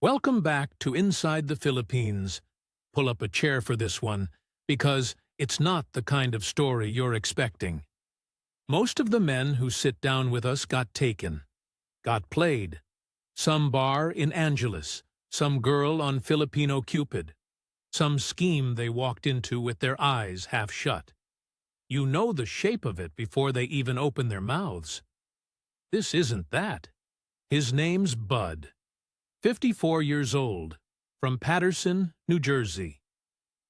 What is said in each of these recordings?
Welcome back to Inside the Philippines. Pull up a chair for this one, because it's not the kind of story you're expecting. Most of the men who sit down with us got taken, got played. Some bar in Angeles, some girl on Filipino Cupid, some scheme they walked into with their eyes half shut. You know the shape of it before they even open their mouths. This isn't that. His name's Bud. 54 years old, from Paterson, New Jersey.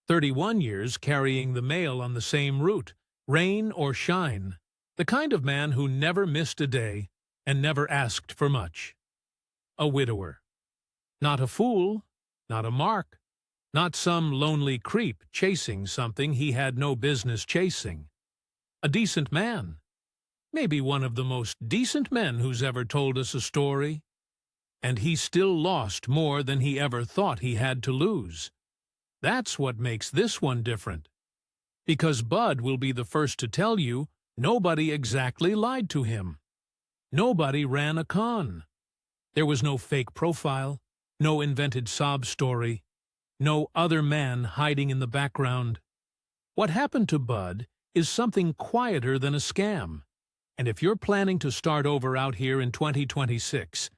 31 years carrying the mail on the same route, rain or shine. The kind of man who never missed a day and never asked for much. A widower. Not a fool, not a mark, not some lonely creep chasing something he had no business chasing. A decent man. Maybe one of the most decent men who's ever told us a story. And he still lost more than he ever thought he had to lose. That's what makes this one different. Because Bud will be the first to tell you nobody exactly lied to him. Nobody ran a con. There was no fake profile, no invented sob story, no other man hiding in the background. What happened to Bud is something quieter than a scam. And if you're planning to start over out here in 2026,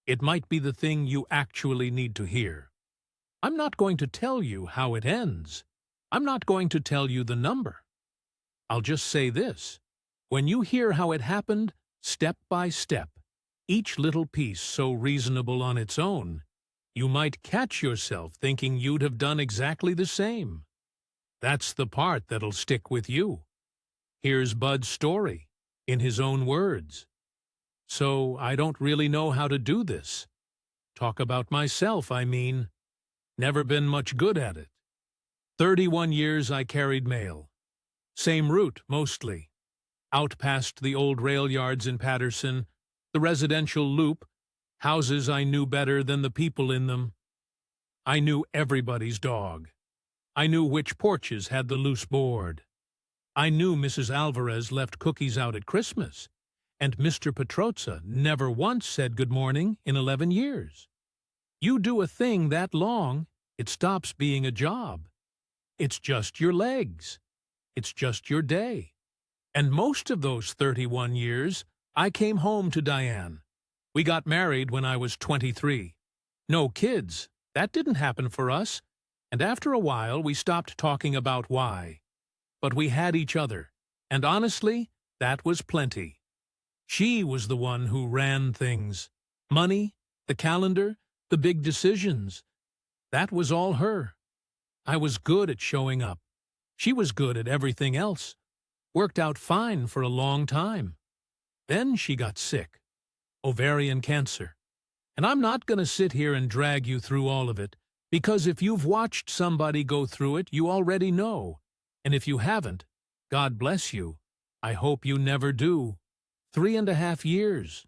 it might be the thing you actually need to hear. I'm not going to tell you how it ends. I'm not going to tell you the number. I'll just say this. When you hear how it happened, step by step, each little piece so reasonable on its own, you might catch yourself thinking you'd have done exactly the same. That's the part that'll stick with you. Here's Bud's story, in his own words. So I don't really know how to do this. Talk about myself, I mean. Never been much good at it. 31 years I carried mail. Same route, mostly. Out past the old rail yards in Paterson, the residential loop, houses I knew better than the people in them. I knew everybody's dog. I knew which porches had the loose board. I knew Mrs. Alvarez left cookies out at Christmas. And Mr. Petrozza never once said good morning in 11 years. You do a thing that long, it stops being a job. It's just your legs. It's just your day. And most of those 31 years, I came home to Diane. We got married when I was 23. No kids. That didn't happen for us. And after a while, we stopped talking about why. But we had each other. And honestly, that was plenty. She was the one who ran things. Money, the calendar, the big decisions. That was all her. I was good at showing up. She was good at everything else. Worked out fine for a long time. Then she got sick. Ovarian cancer. And I'm not going to sit here and drag you through all of it, because if you've watched somebody go through it, you already know. And if you haven't, God bless you. I hope you never do. 3.5 years.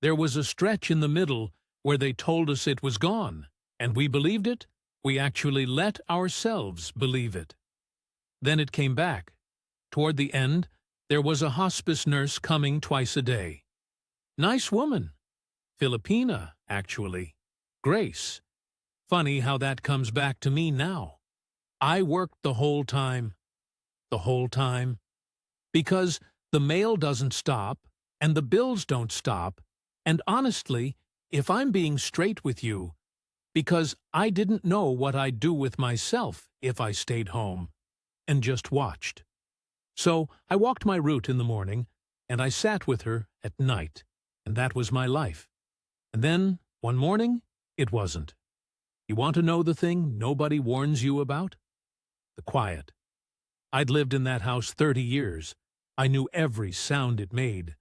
There was a stretch in the middle where they told us it was gone, and we believed it. We actually let ourselves believe it. Then it came back. Toward the end, there was a hospice nurse coming twice a day. Nice woman. Filipina, actually. Grace. Funny how that comes back to me now. I worked the whole time. The whole time. Because the mail doesn't stop, and the bills don't stop, and honestly, if I'm being straight with you, because I didn't know what I'd do with myself if I stayed home, and just watched. So I walked my route in the morning, and I sat with her at night, and that was my life. And then, one morning, it wasn't. You want to know the thing nobody warns you about? The quiet. I'd lived in that house 30 years. I knew every sound it made.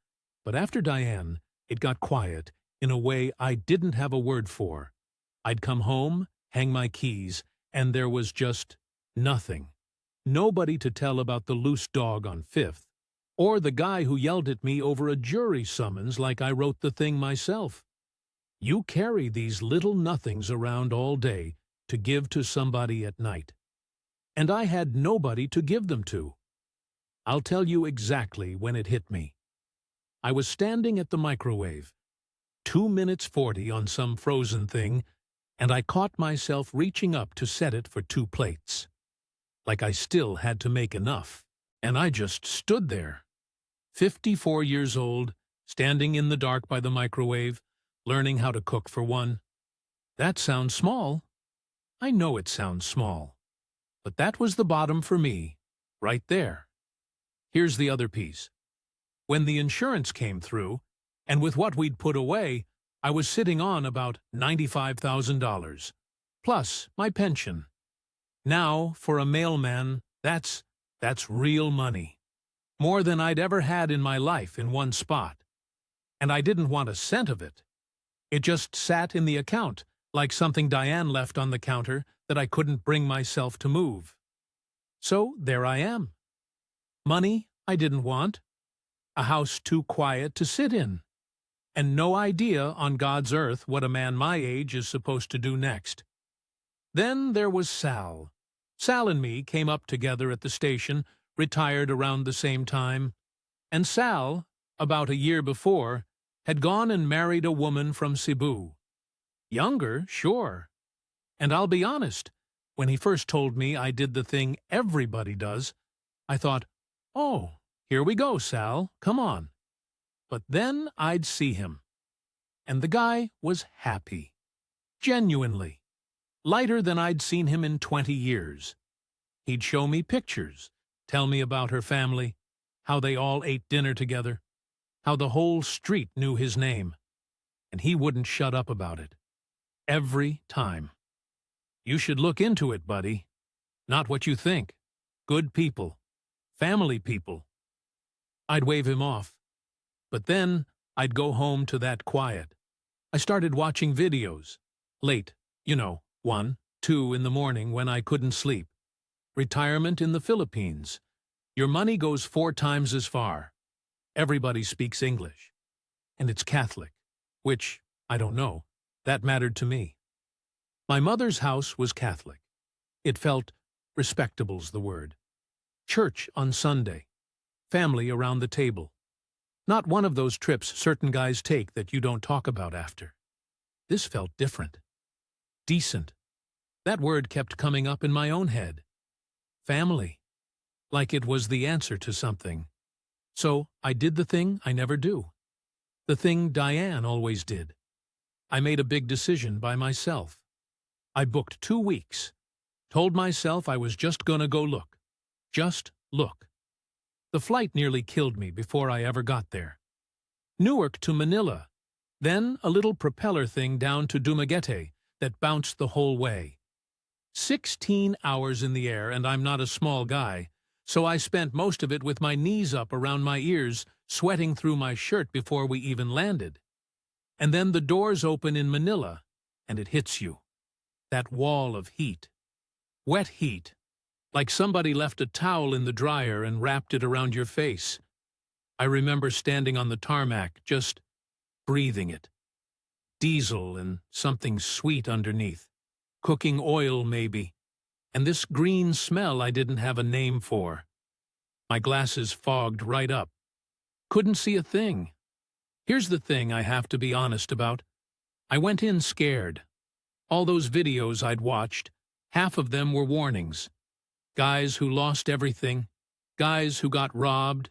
But after Diane, it got quiet in a way I didn't have a word for. I'd come home, hang my keys, and there was just nothing. Nobody to tell about the loose dog on Fifth, or the guy who yelled at me over a jury summons like I wrote the thing myself. You carry these little nothings around all day to give to somebody at night. And I had nobody to give them to. I'll tell you exactly when it hit me. I was standing at the microwave, 2 minutes 40 on some frozen thing, and I caught myself reaching up to set it for 2 plates. Like I still had to make enough. And I just stood there, 54 years old, standing in the dark by the microwave, learning how to cook for one. That sounds small. I know it sounds small. But that was the bottom for me, right there. Here's the other piece. When the insurance came through, and with what we'd put away, I was sitting on about $95,000, plus my pension. Now, for a mailman, that's real money. More than I'd ever had in my life in one spot. And I didn't want a cent of it. It just sat in the account, like something Diane left on the counter that I couldn't bring myself to move. So there I am. Money I didn't want, a house too quiet to sit in, and no idea on God's earth what a man my age is supposed to do next. Then there was Sal. Sal and me came up together at the station, retired around the same time, and Sal, about a year before, had gone and married a woman from Cebu. Younger, sure. And I'll be honest, when he first told me I did the thing everybody does, I thought, oh, here we go, Sal, come on. But then I'd see him. And the guy was happy. Genuinely. Lighter than I'd seen him in 20 years. He'd show me pictures, tell me about her family, how they all ate dinner together, how the whole street knew his name. And he wouldn't shut up about it. Every time. You should look into it, buddy. Not what you think. Good people. Family people. I'd wave him off. But then I'd go home to that quiet. I started watching videos. Late, 1, 2 in the morning when I couldn't sleep. Retirement in the Philippines. Your money goes 4 times as far. Everybody speaks English. And it's Catholic. Which, I don't know. That mattered to me. My mother's house was Catholic. It felt, respectable's the word. Church on Sunday. Family around the table. Not one of those trips certain guys take that you don't talk about after. This felt different. Decent. That word kept coming up in my own head. Family. Like it was the answer to something. So I did the thing I never do. The thing Diane always did. I made a big decision by myself. I booked 2 weeks. Told myself I was just gonna go look. Just look. The flight nearly killed me before I ever got there. Newark to Manila, then a little propeller thing down to Dumaguete that bounced the whole way. 16 hours in the air, and I'm not a small guy, so I spent most of it with my knees up around my ears, sweating through my shirt before we even landed. And then the doors open in Manila, and it hits you. That wall of heat. Wet heat. Like somebody left a towel in the dryer and wrapped it around your face. I remember standing on the tarmac, just breathing it. Diesel and something sweet underneath. Cooking oil, maybe. And this green smell I didn't have a name for. My glasses fogged right up. Couldn't see a thing. Here's the thing I have to be honest about. I went in scared. All those videos I'd watched, half of them were warnings. Guys who lost everything, guys who got robbed,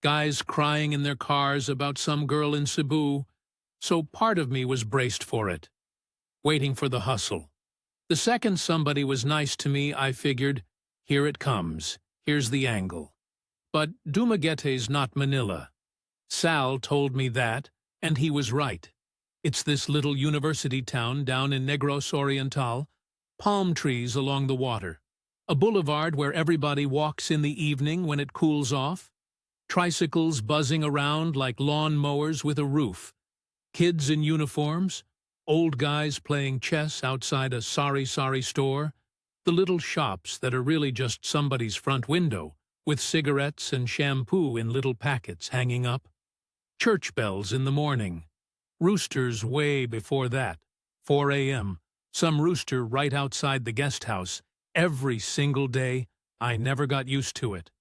guys crying in their cars about some girl in Cebu, so part of me was braced for it, waiting for the hustle. The second somebody was nice to me, I figured, here it comes, here's the angle. But Dumaguete's not Manila. Sal told me that, and he was right. It's this little university town down in Negros Oriental, palm trees along the water. A boulevard where everybody walks in the evening when it cools off. Tricycles buzzing around like lawn mowers with a roof. Kids in uniforms. Old guys playing chess outside a sari-sari store. The little shops that are really just somebody's front window, with cigarettes and shampoo in little packets hanging up. Church bells in the morning. Roosters way before that. 4 a.m. Some rooster right outside the guest house. Every single day, I never got used to it.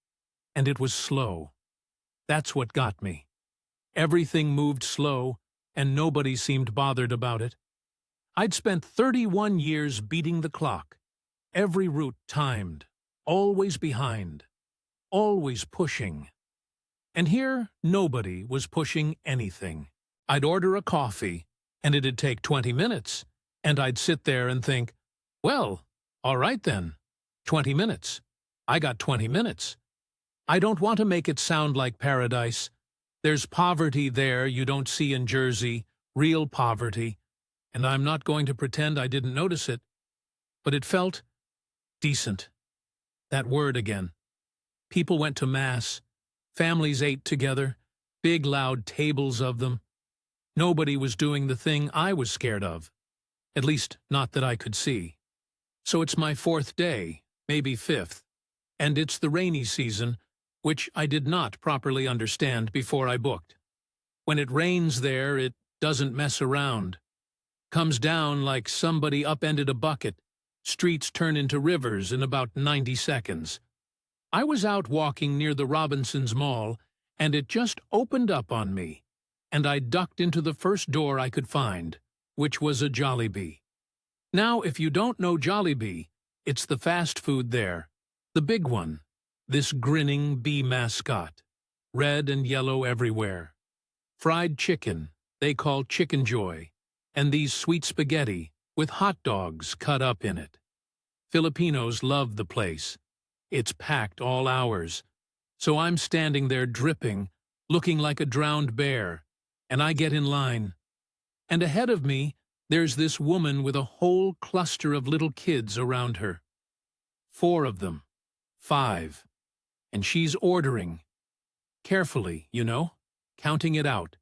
And it was slow. That's what got me. Everything moved slow, and nobody seemed bothered about it. I'd spent 31 years beating the clock, every route timed, always behind, always pushing. And here, nobody was pushing anything. I'd order a coffee, and it'd take 20 minutes, and I'd sit there and think, well, all right then, 20 minutes. I got 20 minutes. I don't want to make it sound like paradise. There's poverty there you don't see in Jersey, real poverty, and I'm not going to pretend I didn't notice it, but it felt decent. That word again. People went to Mass. Families ate together, big loud tables of them. Nobody was doing the thing I was scared of, at least not that I could see. So it's my 4th day, maybe 5th, and it's the rainy season, which I did not properly understand before I booked. When it rains there, it doesn't mess around. Comes down like somebody upended a bucket. Streets turn into rivers in about 90 seconds. I was out walking near the Robinsons Mall, and it just opened up on me, and I ducked into the first door I could find, which was a Jollibee. Now, if you don't know Jollibee, it's the fast food there, the big one, this grinning bee mascot, red and yellow everywhere. Fried chicken, they call Chicken Joy, and these sweet spaghetti with hot dogs cut up in it. Filipinos love the place. It's packed all hours. So I'm standing there dripping, looking like a drowned bear, and I get in line. And ahead of me, there's this woman with a whole cluster of little kids around her. 4 of them. 5. And she's ordering. Carefully, you know, counting it out.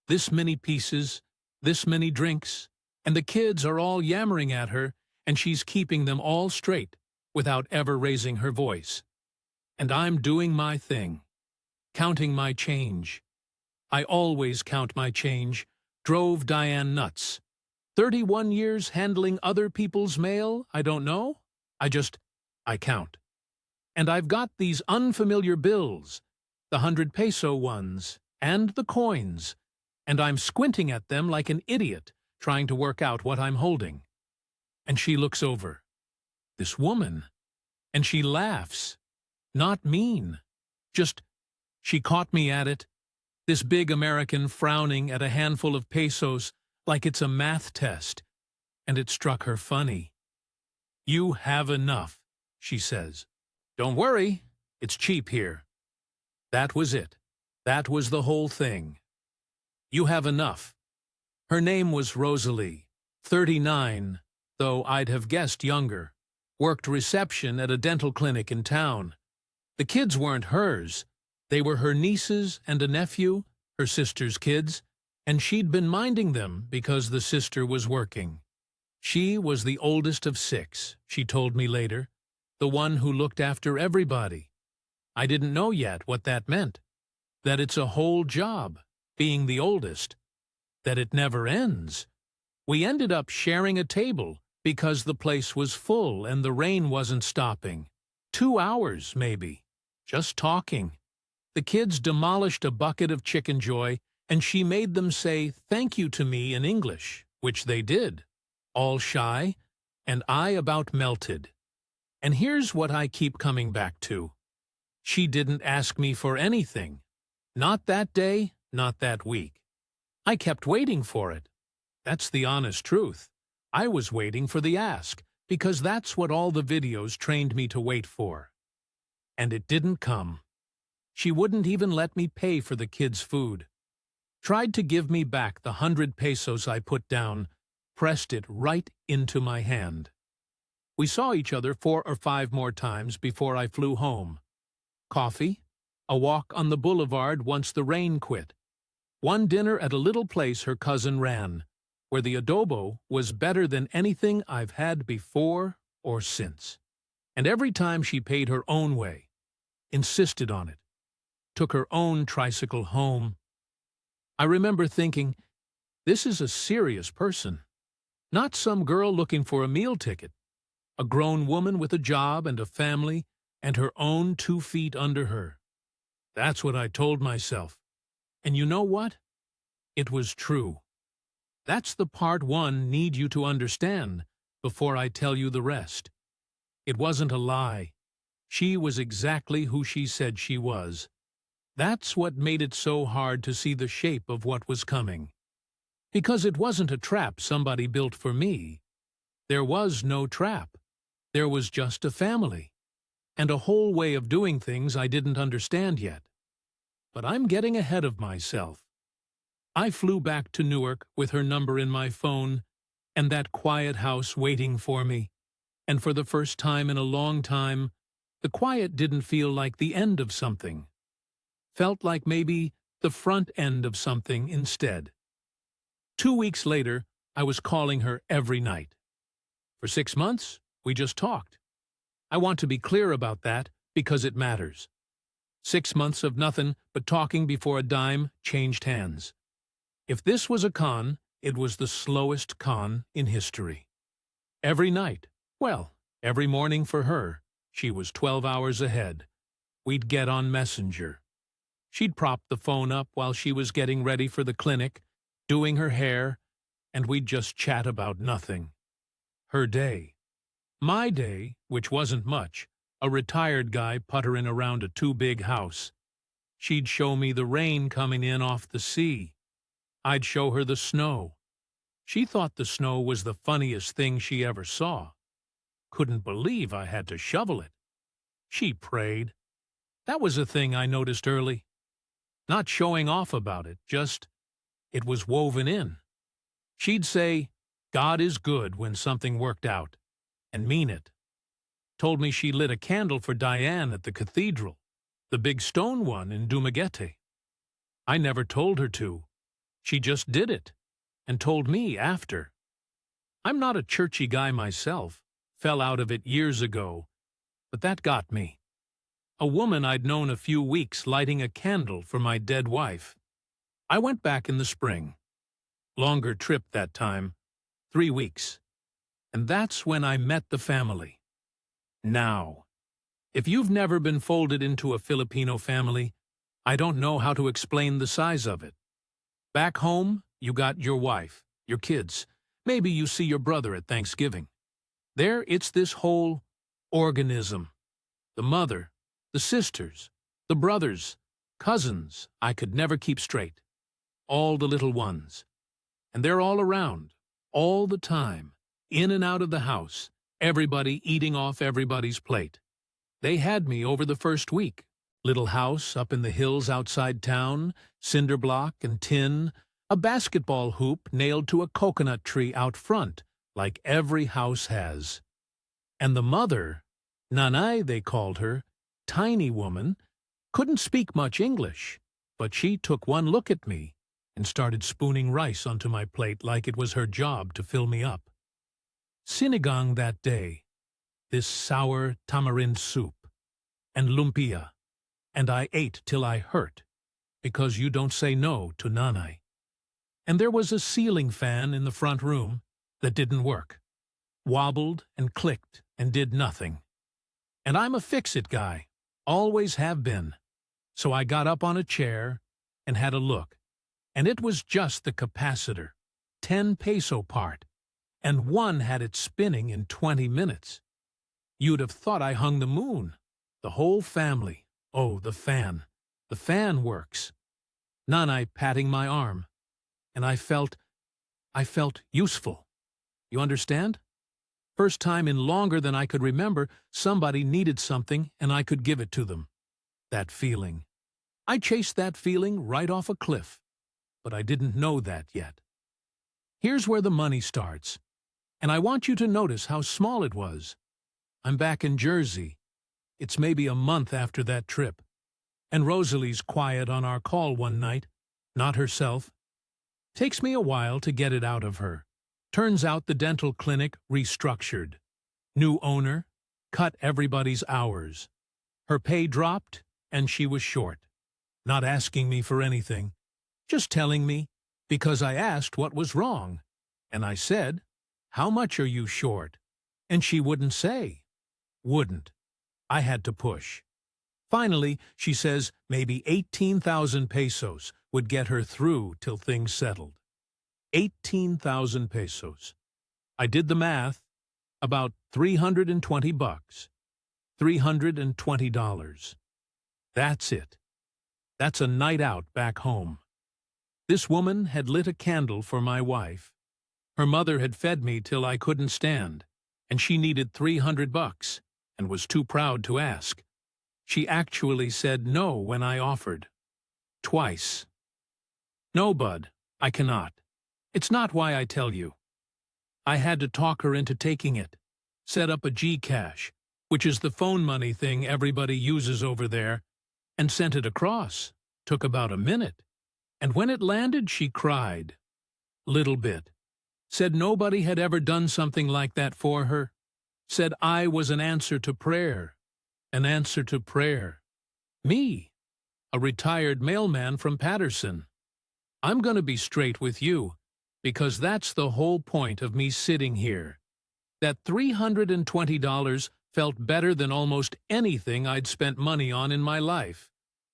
This many pieces, this many drinks, and the kids are all yammering at her, and she's keeping them all straight, without ever raising her voice. And I'm doing my thing, counting my change. I always count my change. Drove Diane nuts. 31 years handling other people's mail, I don't know. I count. And I've got these unfamiliar bills, the 100-peso ones, and the coins, and I'm squinting at them like an idiot, trying to work out what I'm holding. And she looks over. This woman. And she laughs. Not mean. Just, she caught me at it. This big American frowning at a handful of pesos like it's a math test. And it struck her funny. You have enough, she says. Don't worry, it's cheap here. That was it. That was the whole thing. You have enough. Her name was Rosalie, 39, though I'd have guessed younger. Worked reception at a dental clinic in town. The kids weren't hers. They were her nieces and a nephew, her sister's kids, and she'd been minding them because the sister was working. She was the oldest of 6, she told me later, the one who looked after everybody. I didn't know yet what that meant, that it's a whole job, being the oldest, that it never ends. We ended up sharing a table because the place was full and the rain wasn't stopping. 2 hours, maybe, just talking. The kids demolished a bucket of Chicken Joy, and she made them say thank you to me in English, which they did, all shy, and I about melted. And here's what I keep coming back to. She didn't ask me for anything. Not that day, not that week. I kept waiting for it. That's the honest truth. I was waiting for the ask, because that's what all the videos trained me to wait for. And it didn't come. She wouldn't even let me pay for the kids' food. Tried to give me back the 100 pesos I put down, pressed it right into my hand. We saw each other 4 or 5 more times before I flew home. Coffee, a walk on the boulevard once the rain quit, one dinner at a little place her cousin ran, where the adobo was better than anything I've had before or since. And every time she paid her own way, insisted on it, took her own tricycle home. I remember thinking, this is a serious person, not some girl looking for a meal ticket, a grown woman with a job and a family and her own 2 feet under her. That's what I told myself. And you know what? It was true. That's the part one need you to understand before I tell you the rest. It wasn't a lie. She was exactly who she said she was. That's what made it so hard to see the shape of what was coming. Because it wasn't a trap somebody built for me. There was no trap. There was just a family. And a whole way of doing things I didn't understand yet. But I'm getting ahead of myself. I flew back to Newark with her number in my phone and that quiet house waiting for me. And for the first time in a long time, the quiet didn't feel like the end of something. Felt like maybe the front end of something instead. 2 weeks later, I was calling her every night. For 6 months, we just talked. I want to be clear about that because it matters. 6 months of nothing but talking before a dime changed hands. If this was a con, it was the slowest con in history. Every night, well, every morning for her, she was 12 hours ahead. We'd get on Messenger. She'd prop the phone up while she was getting ready for the clinic, doing her hair, and we'd just chat about nothing. Her day. My day, which wasn't much, a retired guy puttering around a too-big house. She'd show me the rain coming in off the sea. I'd show her the snow. She thought the snow was the funniest thing she ever saw. Couldn't believe I had to shovel it. She prayed. That was a thing I noticed early. Not showing off about it, just it was woven in. She'd say, God is good when something worked out, and mean it. Told me she lit a candle for Diane at the cathedral, the big stone one in Dumaguete. I never told her to. She just did it, and told me after. I'm not a churchy guy myself, fell out of it years ago, but that got me. A woman I'd known a few weeks lighting a candle for my dead wife. I went back in the spring. Longer trip that time, 3 weeks. And that's when I met the family. Now, if you've never been folded into a Filipino family, I don't know how to explain the size of it. Back home, you got your wife, your kids. Maybe you see your brother at Thanksgiving. There, it's this whole organism. The mother, the sisters, the brothers, cousins I could never keep straight. All the little ones. And they're all around, all the time, in and out of the house, everybody eating off everybody's plate. They had me over the first week. Little house up in the hills outside town, cinder block and tin, a basketball hoop nailed to a coconut tree out front, like every house has. And the mother, Nanay they called her, tiny woman, couldn't speak much English, but she took one look at me and started spooning rice onto my plate like it was her job to fill me up. Sinigang that day, this sour tamarind soup, and lumpia. And I ate till I hurt, because you don't say no to Nanay. And there was a ceiling fan in the front room that didn't work. Wobbled and clicked and did nothing. And I'm a fix-it guy, always have been. So I got up on a chair and had a look. And it was just the capacitor, 10 peso part. And one had it spinning in 20 minutes. You'd have thought I hung the moon. The whole family. Oh, the fan. The fan works. Nanay patting my arm. And I felt useful. You understand? First time in longer than I could remember, somebody needed something and I could give it to them. That feeling. I chased that feeling right off a cliff. But I didn't know that yet. Here's where the money starts. And I want you to notice how small it was. I'm back in Jersey. It's maybe a month after that trip. And Rosalie's quiet on our call one night, not herself. Takes me a while to get it out of her. Turns out the dental clinic restructured. New owner, cut everybody's hours. Her pay dropped, and she was short. Not asking me for anything, just telling me, because I asked what was wrong. And I said, "How much are you short?" And she wouldn't say. Wouldn't. I had to push. Finally, she says maybe 18,000 pesos would get her through till things settled. 18,000 pesos. I did the math. About 320 bucks. $320. That's it. That's a night out back home. This woman had lit a candle for my wife. Her mother had fed me till I couldn't stand, and she needed 300 bucks and was too proud to ask. She actually said no when I offered. Twice. No, bud, I cannot. It's not why I tell you. I had to talk her into taking it. Set up a GCash, which is the phone money thing everybody uses over there, and sent it across. Took about a minute. And when it landed, she cried. Little bit. Said nobody had ever done something like that for her. Said I was an answer to prayer. An answer to prayer. Me, a retired mailman from Patterson. I'm going to be straight with you, because that's the whole point of me sitting here. That $320 felt better than almost anything I'd spent money on in my life.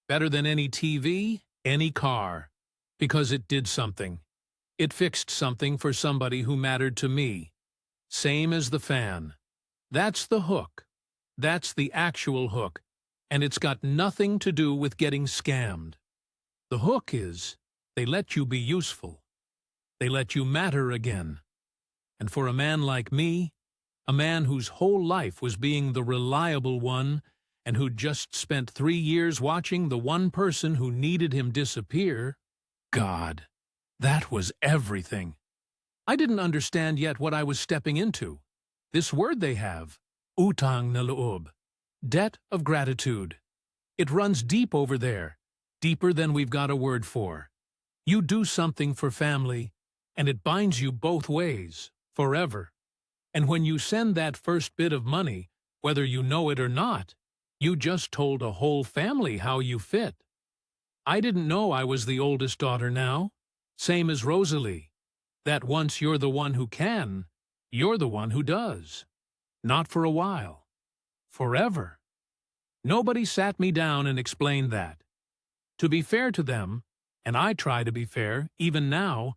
Better than any TV, any car. Because it did something. It fixed something for somebody who mattered to me. Same as the fan. That's the hook. That's the actual hook. And it's got nothing to do with getting scammed. The hook is, they let you be useful. They let you matter again. And for a man like me, a man whose whole life was being the reliable one, and who'd just spent 3 years watching the one person who needed him disappear, God, that was everything. I didn't understand yet what I was stepping into. This word they have, utang na loob, debt of gratitude. It runs deep over there, deeper than we've got a word for. You do something for family, and it binds you both ways, forever. And when you send that first bit of money, whether you know it or not, you just told a whole family how you fit. I didn't know I was the oldest daughter now, same as Rosalie, that once you're the one who can, you're the one who does. Not for a while. Forever. Nobody sat me down and explained that. To be fair to them, and I try to be fair, even now,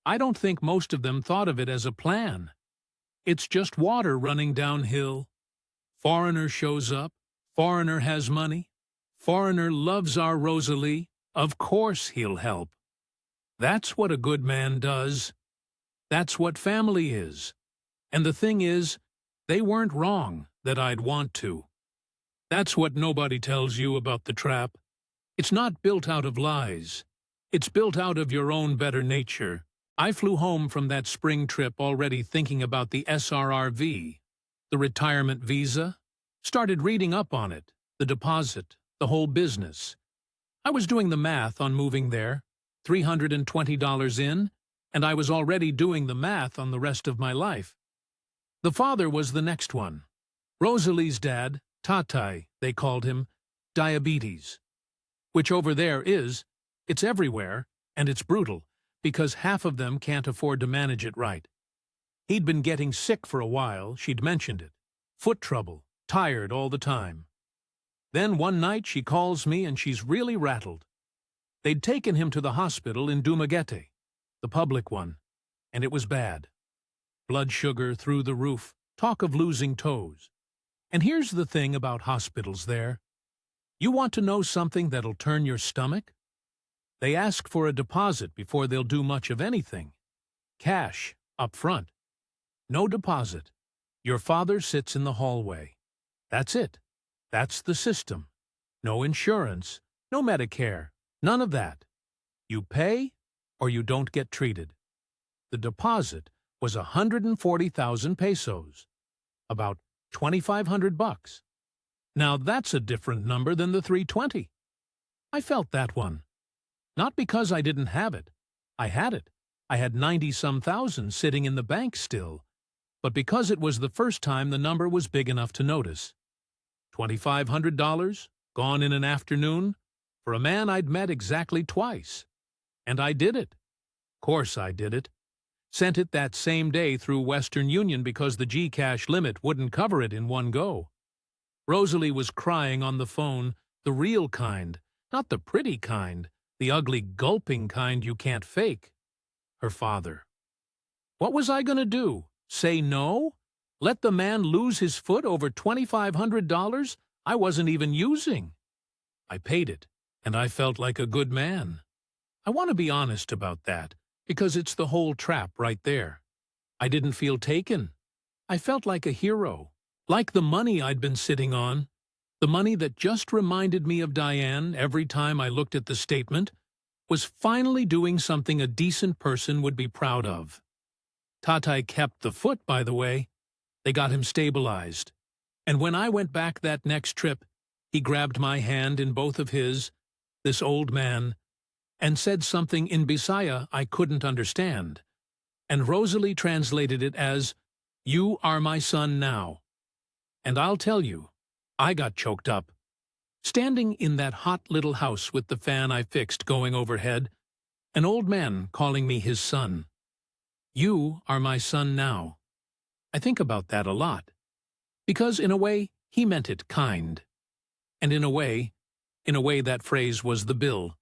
I don't think most of them thought of it as a plan. It's just water running downhill. Foreigner shows up, foreigner has money, foreigner loves our Rosalie, of course he'll help. That's what a good man does. That's what family is. And the thing is, they weren't wrong that I'd want to. That's what nobody tells you about the trap. It's not built out of lies. It's built out of your own better nature. I flew home from that spring trip already thinking about the SRRV, the retirement visa, started reading up on it, the deposit, the whole business. I was doing the math on moving there, $320 in, and I was already doing the math on the rest of my life. The father was the next one. Rosalie's dad, Tatay, they called him, diabetes. Which over there is, it's everywhere, and it's brutal, because half of them can't afford to manage it right. He'd been getting sick for a while, she'd mentioned it. Foot trouble, tired all the time. Then one night she calls me and she's really rattled. They'd taken him to the hospital in Dumaguete, the public one, and it was bad. Blood sugar through the roof, talk of losing toes. And here's the thing about hospitals there. You want to know something that'll turn your stomach? They ask for a deposit before they'll do much of anything. Cash, up front. No deposit. Your father sits in the hallway. That's it. That's the system. No insurance, no Medicare, none of that. You pay or you don't get treated. The deposit was 140,000 pesos, about 2,500 bucks. Now that's a different number than the 320. I felt that one. Not because I didn't have it. I had it. I had 90-some thousand sitting in the bank still. But because it was the first time the number was big enough to notice. $2,500, gone in an afternoon, for a man I'd met exactly twice. And I did it. Course I did it. Sent it that same day through Western Union because the GCash limit wouldn't cover it in one go. Rosalie was crying on the phone, the real kind, not the pretty kind, the ugly gulping kind you can't fake. Her father. What was I going to do? Say no? Let the man lose his foot over $2,500 I wasn't even using? I paid it, and I felt like a good man. I want to be honest about that, because it's the whole trap right there. I didn't feel taken. I felt like a hero, like the money I'd been sitting on, the money that just reminded me of Diane every time I looked at the statement, was finally doing something a decent person would be proud of. Tatai kept the foot, by the way. They got him stabilized. And when I went back that next trip, he grabbed my hand in both of his, this old man, and said something in Bisaya I couldn't understand. And Rosalie translated it as, "You are my son now." And I'll tell you, I got choked up. Standing in that hot little house with the fan I fixed going overhead, an old man calling me his son. You are my son now. I think about that a lot. Because in a way, he meant it kind. And in a way that phrase was the bill.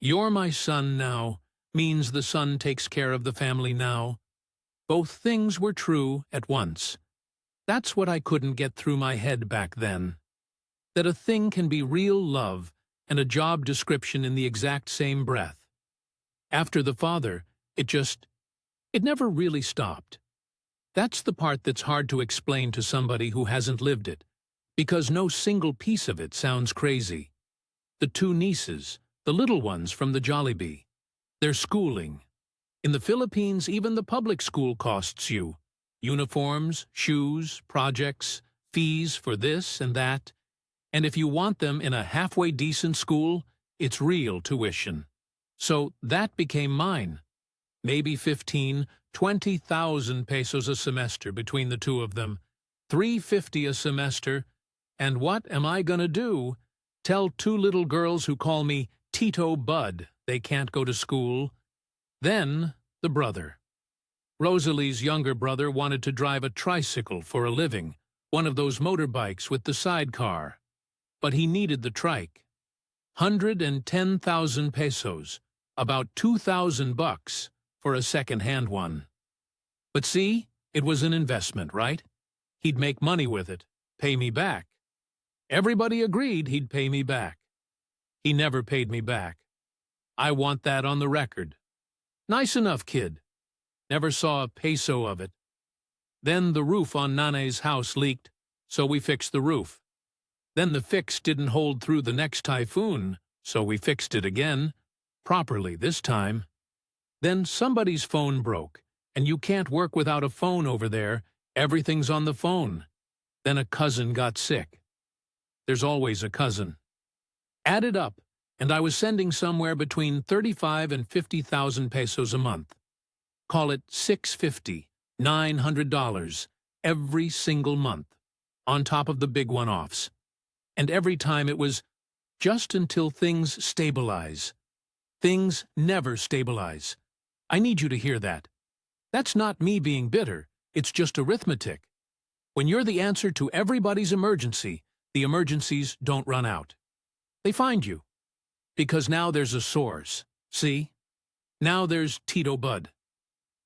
You're my son now means the son takes care of the family now. Both things were true at once. That's what I couldn't get through my head back then. That a thing can be real love and a job description in the exact same breath. After the father, it never really stopped. That's the part that's hard to explain to somebody who hasn't lived it, because no single piece of it sounds crazy. The two nieces, the little ones from the Jollibee, their schooling. In the Philippines, even the public school costs you. Uniforms, shoes, projects, fees for this and that. And if you want them in a halfway decent school, it's real tuition. So that became mine. Maybe 15, 20,000 pesos a semester between the two of them. $350 a semester. And what am I gonna do? Tell two little girls who call me Tito Bud they can't go to school. Then, the brother. Rosalie's younger brother wanted to drive a tricycle for a living, one of those motorbikes with the sidecar. But he needed the trike. 110,000 pesos, about $2,000 for a second-hand one. But see, it was an investment, right? He'd make money with it, pay me back. Everybody agreed he'd pay me back. He never paid me back. I want that on the record. Nice enough kid. Never saw a peso of it. Then the roof on Nane's house leaked, so we fixed the roof. Then the fix didn't hold through the next typhoon, so we fixed it again, properly this time. Then somebody's phone broke, and you can't work without a phone over there. Everything's on the phone. Then a cousin got sick. There's always a cousin. Add it up, and I was sending somewhere between 35 and 50,000 pesos a month. Call it $650, $900 every single month, on top of the big one-offs. And every time it was just until things stabilize. Things never stabilize. I need you to hear that. That's not me being bitter, it's just arithmetic. When you're the answer to everybody's emergency, the emergencies don't run out. They find you. Because now there's a source. See? Now there's Tito Bud.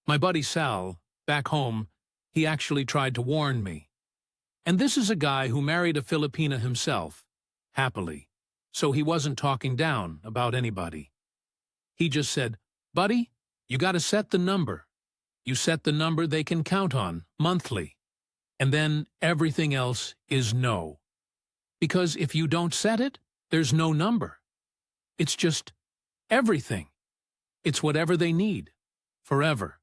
My buddy Sal, back home, he actually tried to warn me. And this is a guy who married a Filipina himself, happily, so he wasn't talking down about anybody. He just said, "Buddy, you gotta set the number. You set the number they can count on, monthly. And then everything else is no. Because if you don't set it, there's no number. It's just everything. It's whatever they need, forever."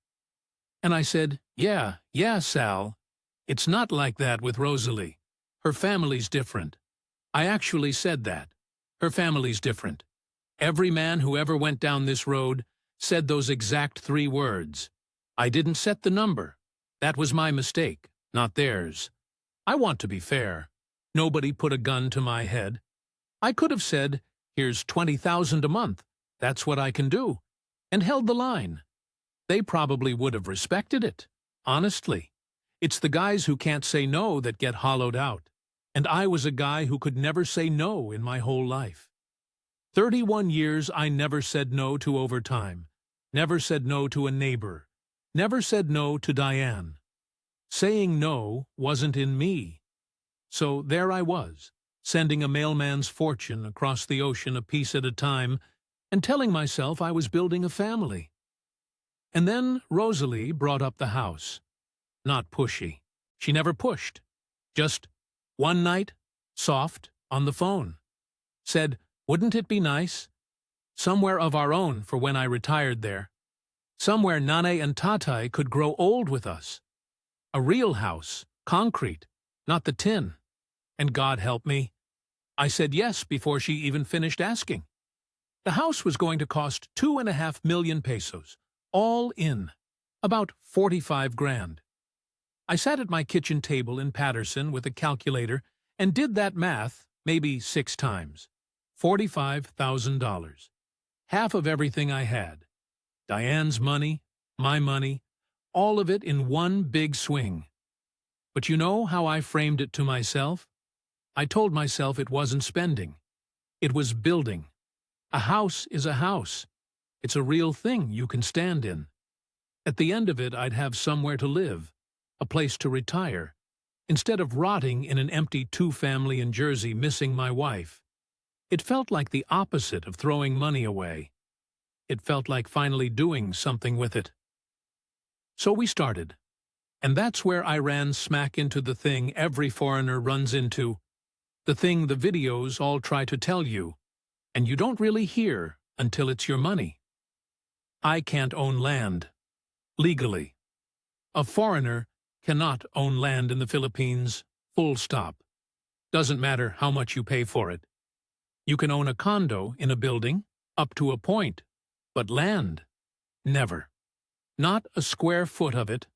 And I said, yeah, Sal. It's not like that with Rosalie. Her family's different. I actually said that. Her family's different. Every man who ever went down this road said those exact 3 words. I didn't set the number. That was my mistake, not theirs. I want to be fair. Nobody put a gun to my head. I could have said, here's 20,000 a month. That's what I can do. And held the line. They probably would have respected it, honestly. It's the guys who can't say no that get hollowed out. And I was a guy who could never say no in my whole life. 31 years I never said no to overtime. Never said no to a neighbor. never said no to Diane. Saying no wasn't in me. So there I was, sending a mailman's fortune across the ocean a piece at a time and telling myself I was building a family. And then Rosalie brought up the house. Not pushy. She never pushed. Just one night, soft, on the phone. Said, wouldn't it be nice? Somewhere of our own for when I retired there. Somewhere Nane and Tatai could grow old with us. A real house, concrete, not the tin. And God help me, I said yes before she even finished asking. The house was going to cost 2.5 million pesos, all in, about 45 grand. I sat at my kitchen table in Patterson with a calculator and did that math maybe 6 times. $45,000. Half of everything I had. Diane's money, my money, all of it in one big swing. But you know how I framed it to myself? I told myself it wasn't spending. It was building. A house is a house. It's a real thing you can stand in. At the end of it, I'd have somewhere to live, a place to retire, instead of rotting in an empty 2-family in Jersey missing my wife. It felt like the opposite of throwing money away. It felt like finally doing something with it. So we started. And that's where I ran smack into the thing every foreigner runs into, the thing the videos all try to tell you, and you don't really hear until it's your money. I can't own land. Legally. A foreigner cannot own land in the Philippines, full stop. Doesn't matter how much you pay for it. You can own a condo in a building, up to a point, but land, never. Not a square foot of it.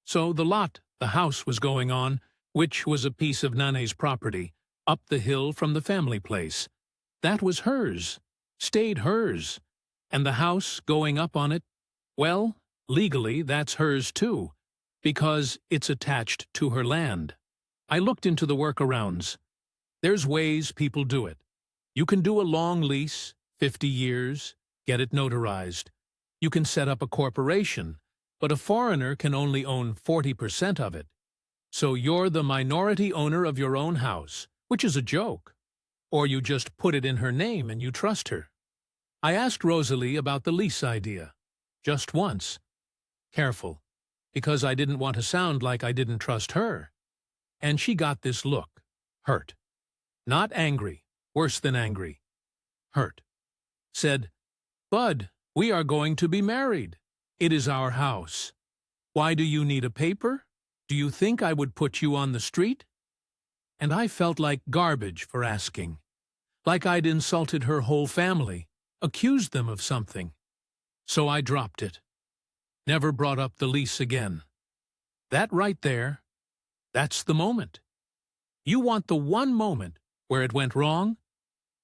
So the lot the house was going on, which was a piece of Nane's property, up the hill from the family place, that was hers, stayed hers. And the house going up on it, well, legally that's hers too, because it's attached to her land. I looked into the workarounds. There's ways people do it. You can do a long lease, 50 years, get it notarized. You can set up a corporation, but a foreigner can only own 40% of it. So you're the minority owner of your own house, which is a joke. Or you just put it in her name and you trust her. I asked Rosalie about the lease idea. Just once. Careful, because I didn't want to sound like I didn't trust her. And she got this look. Hurt. Not angry. Worse than angry. Hurt. Said, Bud, we are going to be married. It is our house. Why do you need a paper? Do you think I would put you on the street? And I felt like garbage for asking. Like I'd insulted her whole family, accused them of something. So I dropped it. Never brought up the lease again. That right there, that's the moment. You want the one moment where it went wrong?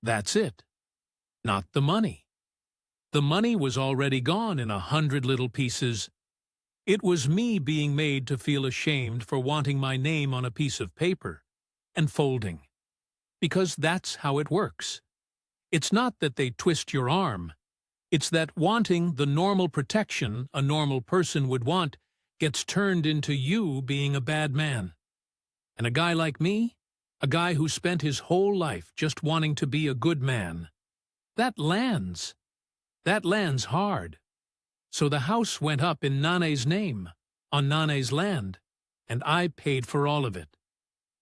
That's it. Not the money. The money was already gone in 100 little pieces. It was me being made to feel ashamed for wanting my name on a piece of paper and folding. Because that's how it works. It's not that they twist your arm. It's that wanting the normal protection a normal person would want gets turned into you being a bad man. And a guy like me, a guy who spent his whole life just wanting to be a good man, that lands. That lands hard. So the house went up in Nane's name, on Nane's land, and I paid for all of it.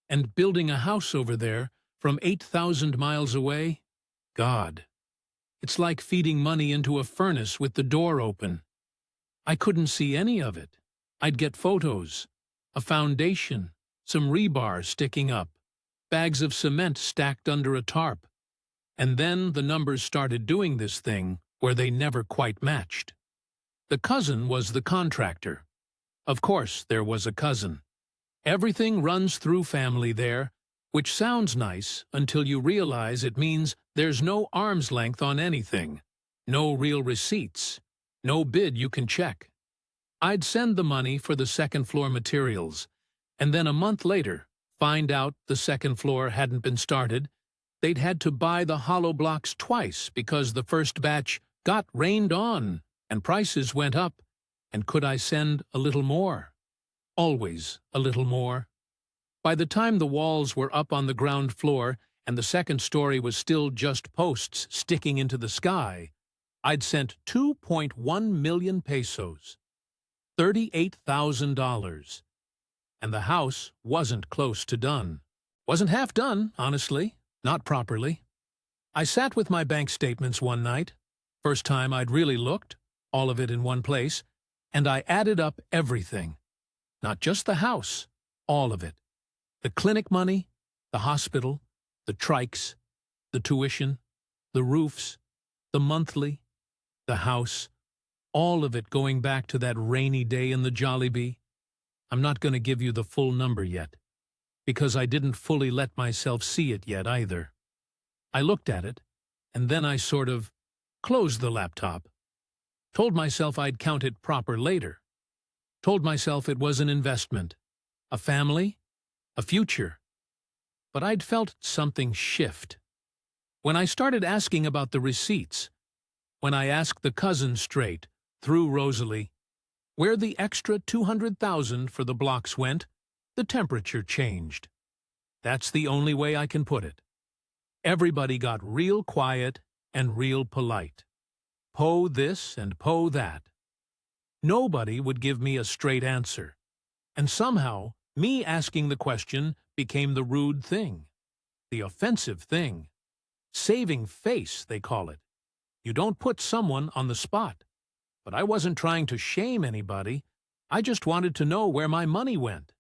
And building a house over there, from 8,000 miles away, God. It's like feeding money into a furnace with the door open. I couldn't see any of it. I'd get photos, a foundation, some rebar sticking up, bags of cement stacked under a tarp. And then the numbers started doing this thing where they never quite matched. The cousin was the contractor. Of course, there was a cousin. Everything runs through family there, which sounds nice until you realize it means there's no arm's length on anything, no real receipts, no bid you can check. I'd send the money for the second floor materials, and then a month later, find out the second floor hadn't been started. They'd had to buy the hollow blocks twice because the first batch got rained on and prices went up. And could I send a little more? Always a little more. By the time the walls were up on the ground floor and the second story was still just posts sticking into the sky, I'd sent 2.1 million pesos, $38,000. And the house wasn't close to done. Wasn't half done, honestly, not properly. I sat with my bank statements one night, first time I'd really looked, all of it in one place, and I added up everything. Not just the house, all of it. The clinic money, the hospital, the trikes, the tuition, the roofs, the monthly, the house, all of it going back to that rainy day in the Jollibee. I'm not going to give you the full number yet, because I didn't fully let myself see it yet either. I looked at it, and then I sort of closed the laptop. Told myself I'd count it proper later. Told myself it was an investment, a family, a future. But I'd felt something shift. When I started asking about the receipts, when I asked the cousin straight, through Rosalie, where the extra 200,000 for the blocks went, the temperature changed. That's the only way I can put it. Everybody got real quiet and real polite. Poe this and Poe that. Nobody would give me a straight answer. And somehow, me asking the question became the rude thing, the offensive thing. Saving face, they call it. You don't put someone on the spot. But I wasn't trying to shame anybody. I just wanted to know where my money went.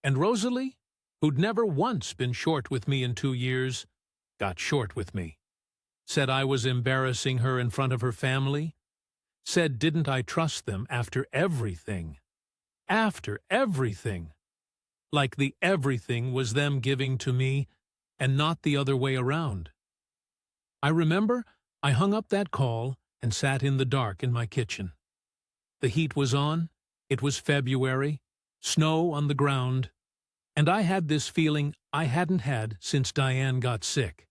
And Rosalie, who'd never once been short with me in 2 years, got short with me. Said I was embarrassing her in front of her family. Said didn't I trust them after everything. After everything. Like the everything was them giving to me and not the other way around. I remember I hung up that call and sat in the dark in my kitchen. The heat was on, it was February, snow on the ground, and I had this feeling I hadn't had since Diane got sick.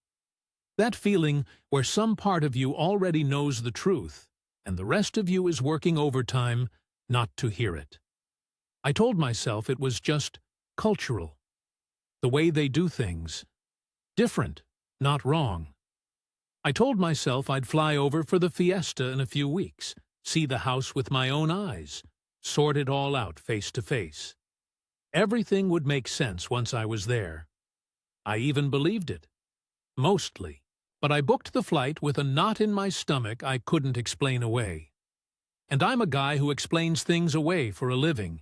That feeling where some part of you already knows the truth, and the rest of you is working overtime not to hear it. I told myself it was just cultural, the way they do things. Different, not wrong. I told myself I'd fly over for the fiesta in a few weeks, see the house with my own eyes, sort it all out face to face. Everything would make sense once I was there. I even believed it. Mostly. But I booked the flight with a knot in my stomach I couldn't explain away. And I'm a guy who explains things away for a living.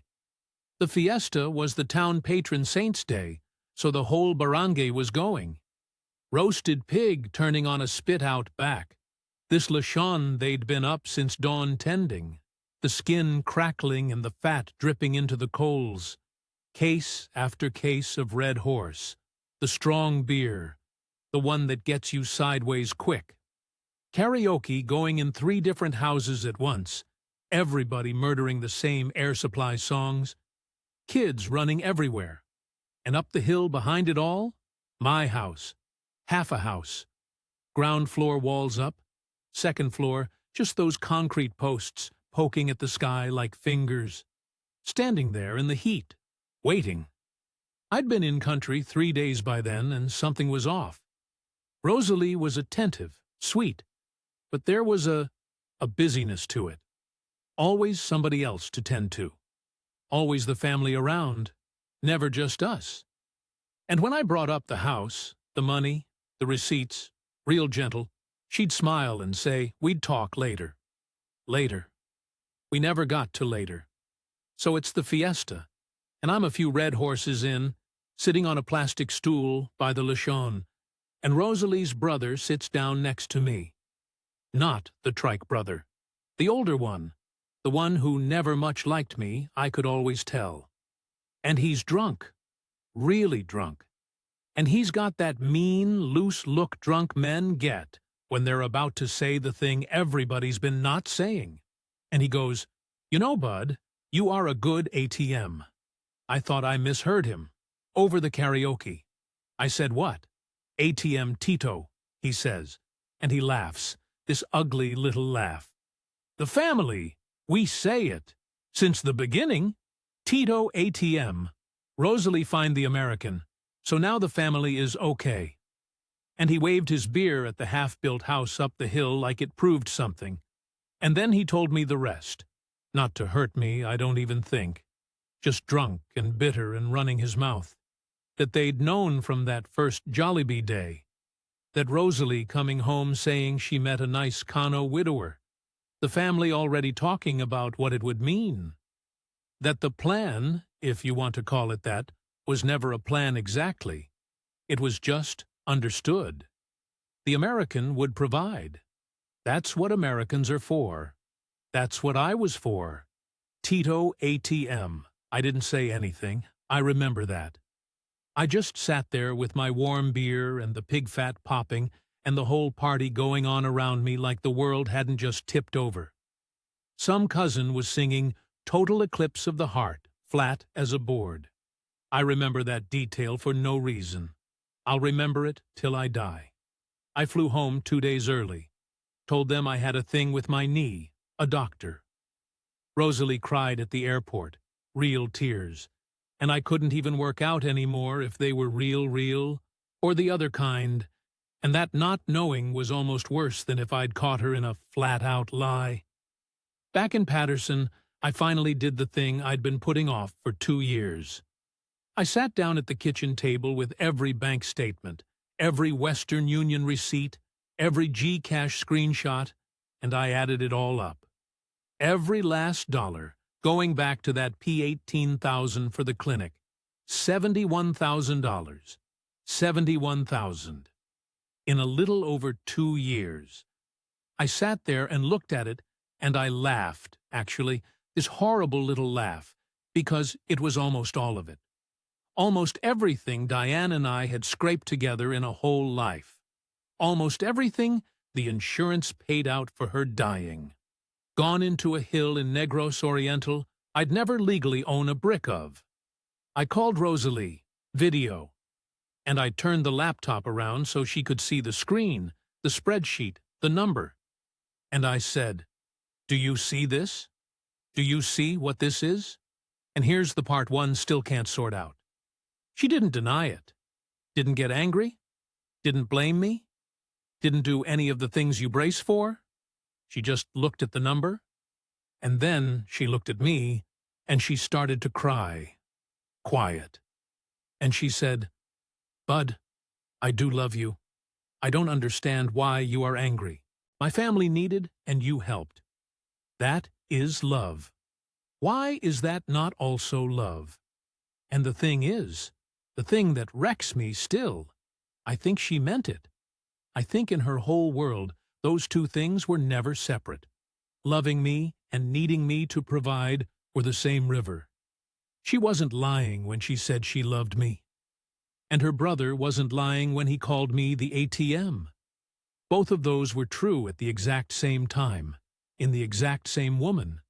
The fiesta was the town patron saint's day, so the whole barangay was going. Roasted pig turning on a spit-out back. This lechon they'd been up since dawn tending. The skin crackling and the fat dripping into the coals. Case after case of Red Horse. The strong beer. The one that gets you sideways quick. Karaoke going in 3 different houses at once. Everybody murdering the same Air Supply songs. Kids running everywhere. And up the hill behind it all, my house. Half a house. Ground floor walls up. Second floor, just those concrete posts poking at the sky like fingers. Standing there in the heat, waiting. I'd been in country 3 days by then, and something was off. Rosalie was attentive, sweet, but there was a busyness to it. Always somebody else to tend to. Always the family around, never just us. And when I brought up the house, the money, the receipts, real gentle, she'd smile and say we'd talk later. Later. We never got to later. So it's the fiesta, and I'm a few Red Horses in, sitting on a plastic stool by the lechon, and Rosalie's brother sits down next to me. Not the trike brother. The older one. The one who never much liked me, I could always tell. And he's drunk. Really drunk. And he's got that mean, loose look drunk men get when they're about to say the thing everybody's been not saying. And he goes, "You know, Bud, you are a good ATM." I thought I misheard him. Over the karaoke. I said what? ATM Tito, he says, and he laughs, this ugly little laugh. The family, we say it, Since the beginning, Tito ATM. Rosalie find the American, so now the family is okay. And he waved his beer at the half-built house up the hill like it proved something. And then he told me the rest. Not to hurt me, I don't even think. Just drunk and bitter and running his mouth. That they'd known from that first Jollibee day. That Rosalie coming home saying she met a nice Kano widower. The family already talking about what it would mean. That the plan, if you want to call it that, was never a plan exactly. It was just understood. The American would provide. That's what Americans are for. That's what I was for. Tito ATM. I didn't say anything. I remember that. I just sat there with my warm beer and the pig fat popping and the whole party going on around me like the world hadn't just tipped over. Some cousin was singing Total Eclipse of the Heart, flat as a board. I remember that detail for no reason. I'll remember it till I die. I flew home 2 days early. Told them I had a thing with my knee, a doctor. Rosalie cried at the airport, real tears, and I couldn't even work out anymore if they were real, or the other kind, and that not knowing was almost worse than if I'd caught her in a flat-out lie. Back in Patterson, I finally did the thing I'd been putting off for 2 years. I sat down at the kitchen table with every bank statement, every Western Union receipt, every GCash screenshot, and I added it all up. Every last dollar, going back to that P18,000 for the clinic. $71,000. $71,000. In a little over 2 years. I sat there and looked at it, and I laughed, actually, this horrible little laugh, because it was almost all of it. Almost everything Diane and I had scraped together in a whole life. Almost everything the insurance paid out for her dying. Gone into a hill in Negros Oriental I'd never legally own a brick of. I called Rosalie, video, and I turned the laptop around so she could see the screen, the spreadsheet, the number. And I said, "Do you see this? Do you see what this is?" And here's the part one still can't sort out. She didn't deny it. Didn't get angry. Didn't blame me. Didn't do any of the things you brace for. She just looked at the number. And then she looked at me, and she started to cry. Quiet. And she said, "Bud, I do love you. I don't understand why you are angry. My family needed, and you helped. That is love. Why is that not also love? And the thing is, the thing that wrecks me still, I think she meant it. I think in her whole world, those two things were never separate. Loving me and needing me to provide were the same river. She wasn't lying when she said she loved me. And her brother wasn't lying when he called me the ATM. Both of those were true at the exact same time, in the exact same woman.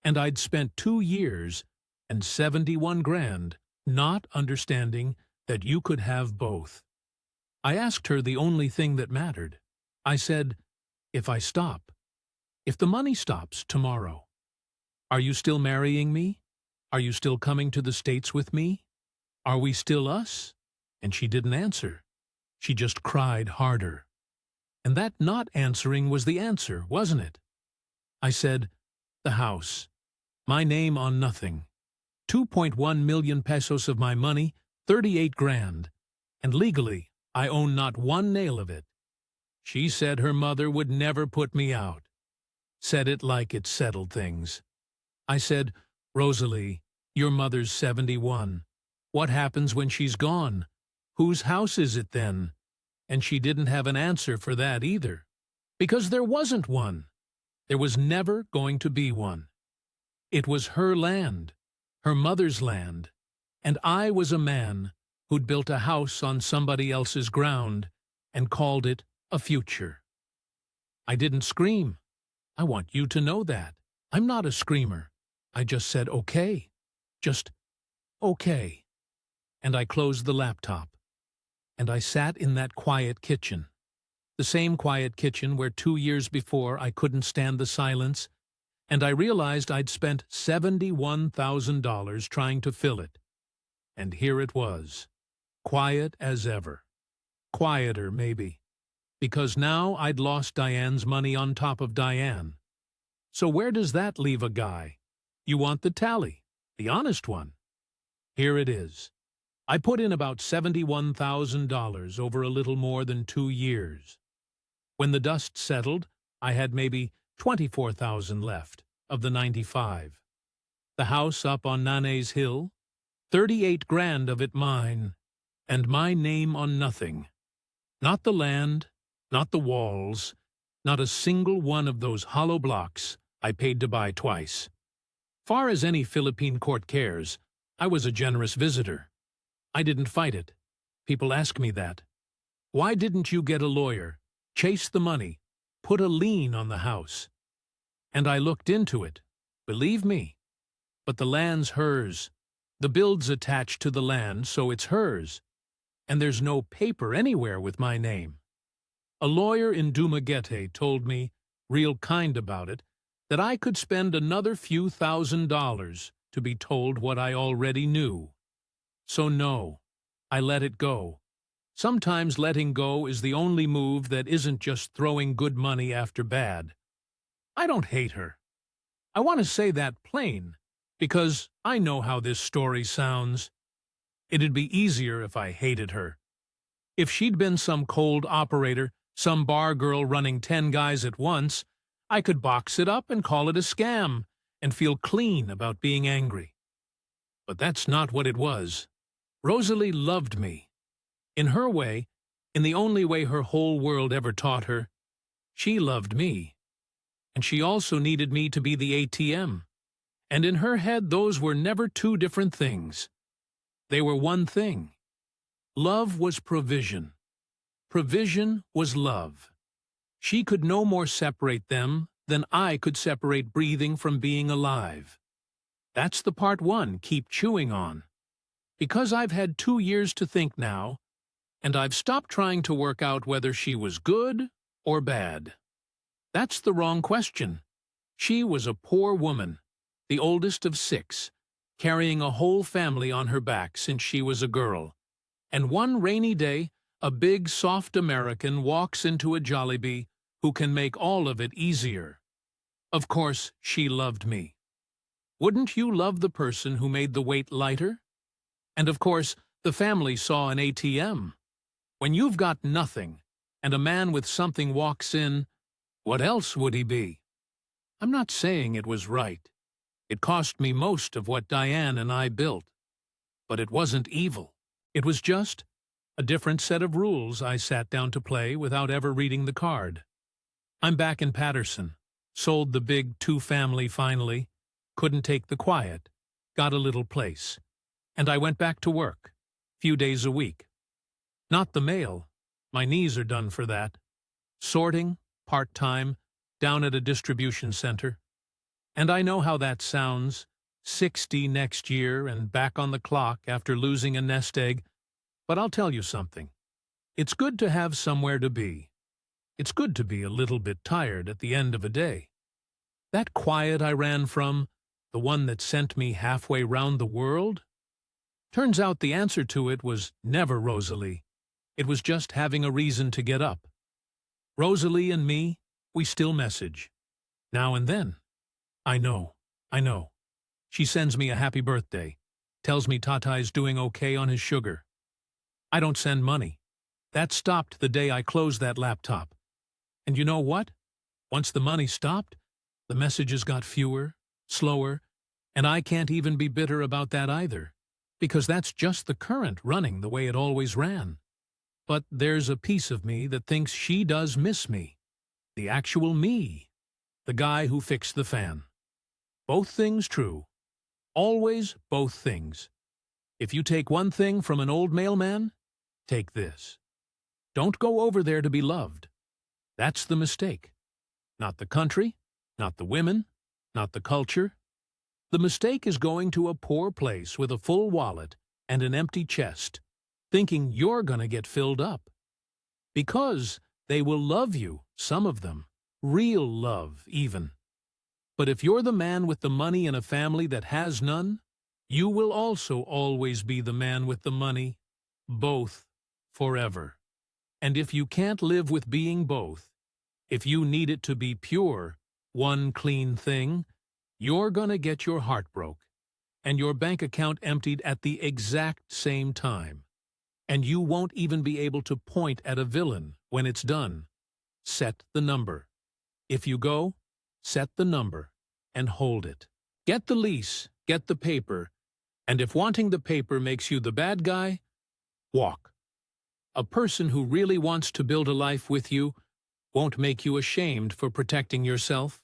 And I'd spent 2 years and 71 grand not understanding that you could have both. I asked her the only thing that mattered. I said, "If I stop, if the money stops tomorrow, are you still marrying me? Are you still coming to the States with me? Are we still us?" And she didn't answer. She just cried harder. And that not answering was the answer, wasn't it? I said, "The house. My name on nothing. 2.1 million pesos of my money, 38 grand. And legally, I own not one nail of it." She said her mother would never put me out. Said it like it settled things. I said, "Rosalie, your mother's 71. What happens when she's gone? Whose house is it then?" And she didn't have an answer for that either. Because there wasn't one. There was never going to be one. It was her land, her mother's land, and I was a man who'd built a house on somebody else's ground and called it a future. I didn't scream. I want you to know that. I'm not a screamer. I just said okay. Just okay. And I closed the laptop. And I sat in that quiet kitchen. The same quiet kitchen where 2 years before I couldn't stand the silence, and I realized I'd spent $71,000 trying to fill it. And here it was, quiet as ever. Quieter, maybe, because now I'd lost Diane's money on top of Diane. So where does that leave a guy? You want the tally, the honest one. Here it is. I put in about $71,000 over a little more than 2 years. When the dust settled, I had maybe $24,000 left of the 95. The house up on Nanay's Hill, 38 grand of it mine, and my name on nothing. Not the land, not the walls, not a single one of those hollow blocks I paid to buy twice. Far as any Philippine court cares, I was a generous visitor. I didn't fight it. People ask me that. Why didn't you get a lawyer, chase the money, put a lien on the house? And I looked into it, believe me. But the land's hers. The bill's attached to the land, so it's hers. And there's no paper anywhere with my name. A lawyer in Dumaguete told me, real kind about it, that I could spend another few $1,000s to be told what I already knew. So no, I let it go. Sometimes letting go is the only move that isn't just throwing good money after bad. I don't hate her. I want to say that plain, because I know how this story sounds. It'd be easier if I hated her. If she'd been some cold operator, some bar girl running 10 guys at once, I could box it up and call it a scam and feel clean about being angry. But that's not what it was. Rosalie loved me. In her way, in the only way her whole world ever taught her, she loved me. And she also needed me to be the ATM. And in her head, those were never two different things. They were one thing. Love was provision. Provision was love. She could no more separate them than I could separate breathing from being alive. That's the part one keep chewing on. Because I've had 2 years to think now, and I've stopped trying to work out whether she was good or bad. That's the wrong question. She was a poor woman, the oldest of 6, carrying a whole family on her back since she was a girl. And one rainy day, a big, soft American walks into a Jollibee who can make all of it easier. Of course, she loved me. Wouldn't you love the person who made the weight lighter? And of course, the family saw an ATM. When you've got nothing, and a man with something walks in, what else would he be? I'm not saying it was right. It cost me most of what Diane and I built. But it wasn't evil. It was just a different set of rules I sat down to play without ever reading the card. I'm back in Patterson. Sold the big 2-family finally. Couldn't take the quiet. Got a little place. And I went back to work. Few days a week. Not the mail. My knees are done for that. Sorting, part-time, down at a distribution center. And I know how that sounds. 60 next year and back on the clock after losing a nest egg. But I'll tell you something. It's good to have somewhere to be. It's good to be a little bit tired at the end of a day. That quiet I ran from, the one that sent me halfway round the world? Turns out the answer to it was never Rosalie. It was just having a reason to get up. Rosalie and me, we still message. Now and then. I know. She sends me a happy birthday. Tells me Tatay's doing okay on his sugar. I don't send money. That stopped the day I closed that laptop. And you know what? Once the money stopped, the messages got fewer, slower, and I can't even be bitter about that either, because that's just the current running the way it always ran. But there's a piece of me that thinks she does miss me. The actual me. The guy who fixed the fan. Both things true. Always both things. If you take one thing from an old mailman, take this. Don't go over there to be loved. That's the mistake. Not the country, not the women, not the culture. The mistake is going to a poor place with a full wallet and an empty chest, thinking you're going to get filled up. Because they will love you, some of them, real love even. But if you're the man with the money in a family that has none, you will also always be the man with the money, both, forever. And if you can't live with being both, if you need it to be pure, one clean thing, you're gonna get your heart broke, and your bank account emptied at the exact same time. And you won't even be able to point at a villain when it's done. Set the number. If you go, set the number and hold it. Get the lease, get the paper, and if wanting the paper makes you the bad guy, walk. A person who really wants to build a life with you won't make you ashamed for protecting yourself.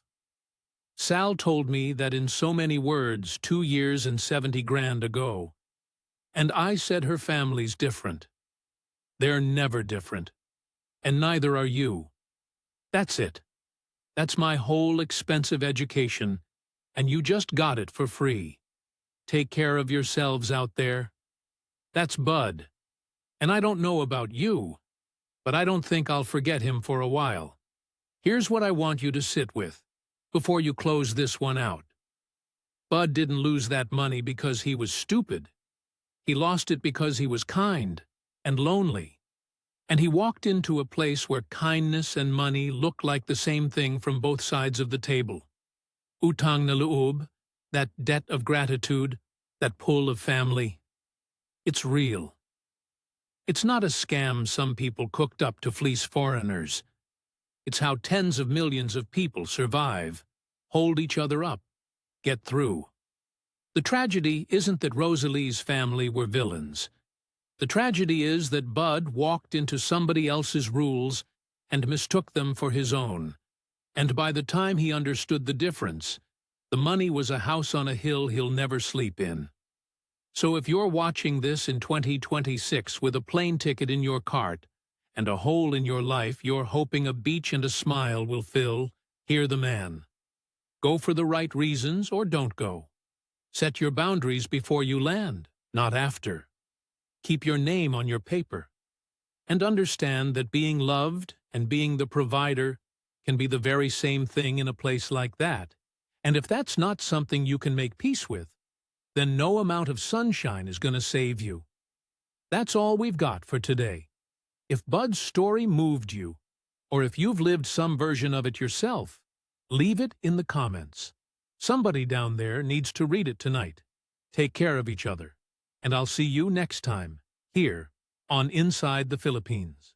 Sal told me that in so many words 2 years and 70 grand ago. And I said her family's different. They're never different. And neither are you. That's it. That's my whole expensive education, and you just got it for free. Take care of yourselves out there. That's Bud. And I don't know about you, but I don't think I'll forget him for a while. Here's what I want you to sit with, before you close this one out. Bud didn't lose that money because he was stupid. He lost it because he was kind and lonely. And he walked into a place where kindness and money look like the same thing from both sides of the table. Utang na loob, that debt of gratitude, that pull of family. It's real. It's not a scam some people cooked up to fleece foreigners. It's how tens of millions of people survive, hold each other up, get through. The tragedy isn't that Rosalie's family were villains. The tragedy is that Bud walked into somebody else's rules and mistook them for his own. And by the time he understood the difference, the money was a house on a hill he'll never sleep in. So if you're watching this in 2026 with a plane ticket in your cart and a hole in your life you're hoping a beach and a smile will fill, hear the man. Go for the right reasons or don't go. Set your boundaries before you land, not after. Keep your name on your paper. And understand that being loved and being the provider can be the very same thing in a place like that. And if that's not something you can make peace with, then no amount of sunshine is going to save you. That's all we've got for today. If Bud's story moved you, or if you've lived some version of it yourself, leave it in the comments. Somebody down there needs to read it tonight. Take care of each other, and I'll see you next time, here on Inside the Philippines.